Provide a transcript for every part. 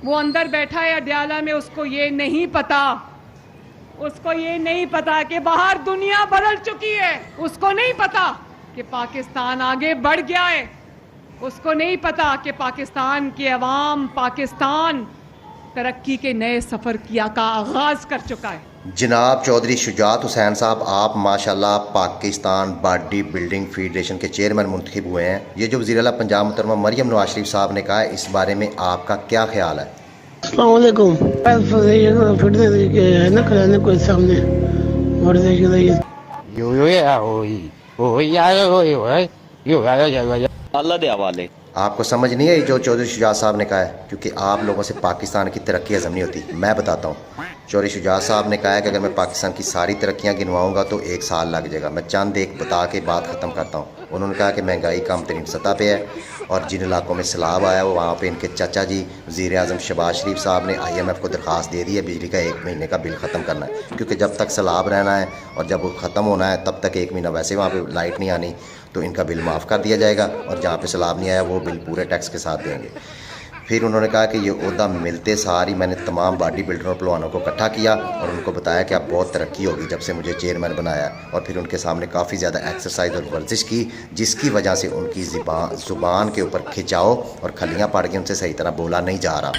वो अंदर बैठा है अडयाला में, उसको ये नहीं पता कि बाहर दुनिया बदल चुकी है। उसको नहीं पता कि पाकिस्तान आगे बढ़ गया है। उसको नहीं पता कि पाकिस्तान के अवाम, पाकिस्तान तरक्की के नए सफ़र का आगाज़ कर चुका है। जनाब चौधरी शुजात हुसैन साहब, आप माशाल्लाह पाकिस्तान बॉडी बिल्डिंग फेडरेशन के चेयरमैन मुंतखब हुए हैं। ये जो वज़ीर आला पंजाब मोहतरमा मरियम नवाज शरीफ साहब ने कहा है, इस बारे में आपका क्या ख्याल है? अस्सलाम वालेकुम। कोई सामने अल्लाह दे हवाले। आपको समझ नहीं आई जो चौधरी शुजात साहब ने कहा है? क्योंकि आप लोगों से पाकिस्तान की तरक्की हज़म नहीं होती। मैं बताता हूँ, चौधरी शुजात साहब ने कहा है कि अगर मैं पाकिस्तान की सारी तरक्कियाँ गिनवाऊंगा तो 1 साल लग जाएगा। मैं चंद एक बता के बात ख़त्म करता हूँ। उन्होंने कहा कि महंगाई कम तरीन सतह पे है और जिन इलाकों में सैलाब आया वो वहाँ पे इनके चाचा जी वज़ीर आज़म शहबाज शरीफ साहब ने IMF को दरख्वास्त दे दी है बिजली का 1 महीने का बिल ख़त्म करना है, क्योंकि जब तक सैलाब रहना है और जब वो ख़त्म होना है तब तक 1 महीना वैसे वहाँ पे लाइट नहीं आनी, तो इनका बिल माफ़ कर दिया जाएगा और जहाँ पे सैलाब नहीं आया वो बिल पूरे टैक्स के साथ देंगे। फिर उन्होंने कहा कि ये ओहदा मिलते सारी मैंने तमाम बॉडी बिल्डरों पहलवानों को इकट्ठा किया और उनको बताया कि अब बहुत तरक्की होगी जब से मुझे चेयरमैन बनाया, और फिर उनके सामने काफ़ी ज़्यादा एक्सरसाइज और वर्जिश की, जिसकी वजह से उनकी ज़ुबान के ऊपर खिंचाव और खलियाँ पड़ गई, उनसे सही तरह बोला नहीं जा रहा।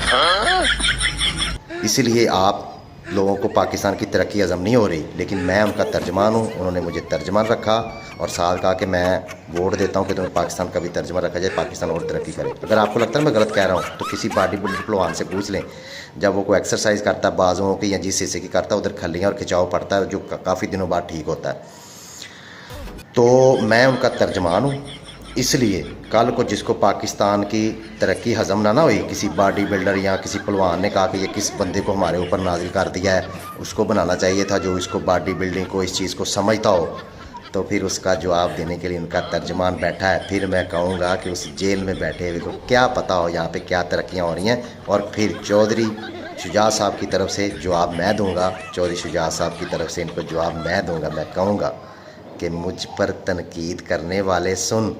इसलिए आप लोगों को पाकिस्तान की तरक्की हज़म नहीं हो रही, लेकिन मैं उनका तर्जमान हूँ। उन्होंने मुझे तर्जमान रखा और साथ कहा कि मैं वोट देता हूँ कि तुम्हें पाकिस्तान का भी तर्जमा रखा जाए, पाकिस्तान और तरक्की करे। अगर आपको लगता है मैं गलत कह रहा हूँ तो किसी बॉडी बिल्डर पहलवान से पूछ लें, जब वो कोई एक्सरसाइज करता है बाजुओं की या जिस हिस्से की करता है उधर खलियाँ और खिंचाव पड़ता है जो काफ़ी दिनों बाद ठीक होता है। तो मैं उनका तर्जमान हूँ, इसलिए कल को जिसको पाकिस्तान की तरक्की हज़म ना हुई, किसी बॉडी बिल्डर या किसी पहलवान ने कहा कि ये किस बंदे को हमारे ऊपर नाजिल कर दिया है, उसको बनाना चाहिए था जो इसको बॉडी बिल्डिंग को इस चीज़ को समझता हो। तो फिर उसका जवाब देने के लिए उनका तर्जमान बैठा है। फिर मैं कहूँगा कि उस जेल में बैठे हुए को क्या पता हो यहाँ पे क्या तरक्कियाँ हो रही हैं, और फिर चौधरी शुजात साहब की तरफ से जवाब मैं दूँगा, चौधरी शुजात साहब की तरफ से इनको जवाब मैं दूँगा। मैं कहूँगा कि मुझ पर तनकीद करने वाले सुन,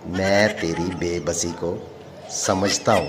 मैं तेरी बेबसी को समझता हूँ।